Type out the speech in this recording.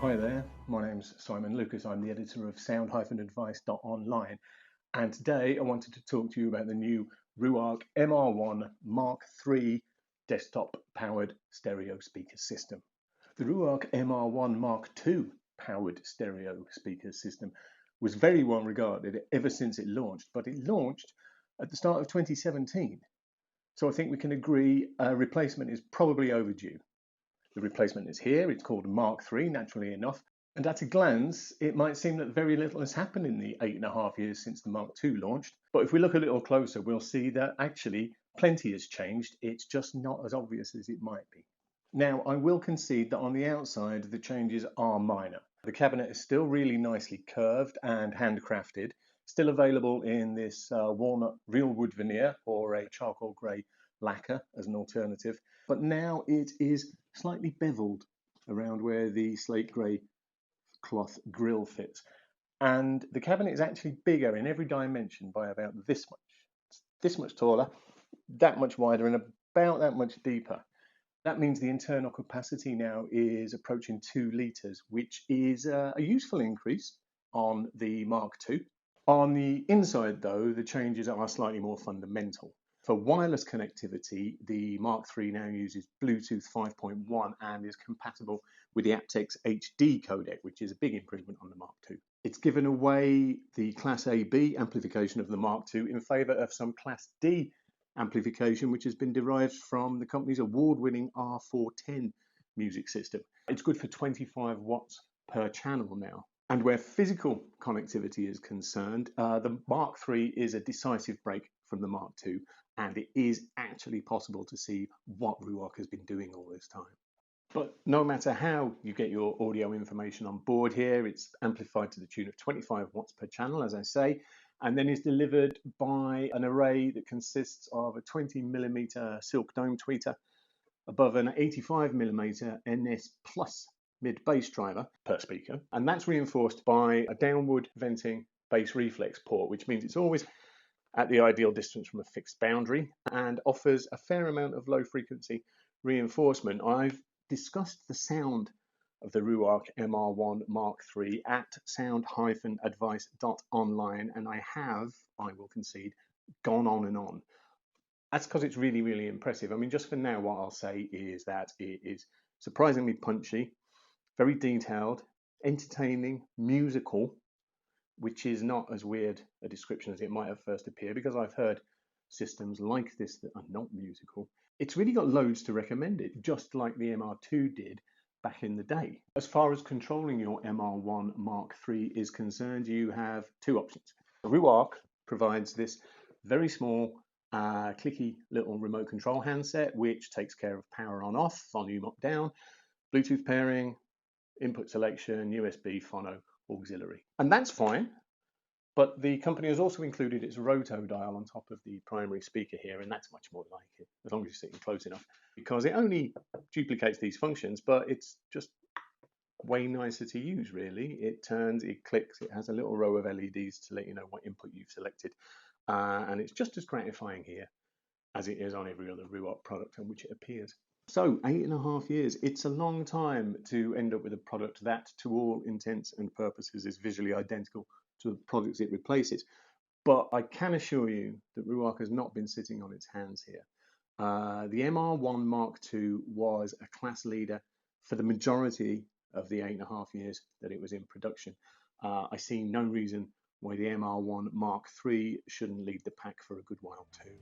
Hi there, my name's Simon Lucas. I'm the editor of sound-advice.online, and today I wanted to talk to you about the new Ruark MR1 Mark III desktop powered stereo speaker system. The Ruark MR1 Mark II powered stereo speaker system was very well regarded ever since it launched, but it launched at the start of 2017. So I think we can agree a replacement is probably overdue. The replacement is here. It's called Mark III, naturally enough. And at a glance, it might seem that very little has happened in the 8.5 years since the Mark II launched. But if we look a little closer, we'll see that actually plenty has changed. It's just not as obvious as it might be. Now, I will concede that on the outside, the changes are minor. The cabinet is still really nicely curved and handcrafted, still available in this walnut real wood veneer or a charcoal grey lacquer as an alternative. But now it is slightly beveled around where the slate grey cloth grille fits. And the cabinet is actually bigger in every dimension by about this much. It's this much taller, that much wider, and about that much deeper. That means the internal capacity now is approaching 2 litres, which is a useful increase on the Mark II. On the inside, though, the changes are slightly more fundamental. For wireless connectivity, the Mark III now uses Bluetooth 5.1 and is compatible with the aptX HD codec, which is a big improvement on the Mark II. It's given away the Class AB amplification of the Mark II in favour of some Class D amplification, which has been derived from the company's award-winning R410 music system. It's good for 25 watts per channel now. And where physical connectivity is concerned, the Mark III is a decisive break from the Mark II, and it is actually possible to see what Ruark has been doing all this time. But no matter how you get your audio information on board here, it's amplified to the tune of 25 watts per channel, as I say, and then is delivered by an array that consists of a 20mm silk dome tweeter above an 85mm NS Plus mid-bass driver per speaker, and that's reinforced by a downward venting bass reflex port, which means it's always at the ideal distance from a fixed boundary and offers a fair amount of low frequency reinforcement. I've discussed the sound of the Ruark MR1 Mark III at sound-advice.online, and I will concede, gone on and on. That's because it's really, really impressive. I mean, just for now, what I'll say is that it is surprisingly punchy, very detailed, entertaining, musical, which is not as weird a description as it might have first appeared, because I've heard systems like this that are not musical. It's really got loads to recommend it, just like the MR2 did back in the day. As far as controlling your MR1 Mark III is concerned, you have 2 options. Ruark provides this very small, clicky little remote control handset, which takes care of power on off, volume up down, Bluetooth pairing, input selection, USB, phono, auxiliary. And that's fine, but the company has also included its roto dial on top of the primary speaker here, and that's much more like it, as long as you're sitting close enough, because it only duplicates these functions, but it's just way nicer to use, really. It turns, it clicks, it has a little row of LEDs to let you know what input you've selected, and it's just as gratifying here as it is on every other Ruark product on which it appears. So 8.5 years, it's a long time to end up with a product that, to all intents and purposes, is visually identical to the products it replaces. But I can assure you that Ruark has not been sitting on its hands here. The MR1 Mark II was a class leader for the majority of the 8.5 years that it was in production. I see no reason why the MR1 Mark III shouldn't lead the pack for a good while too.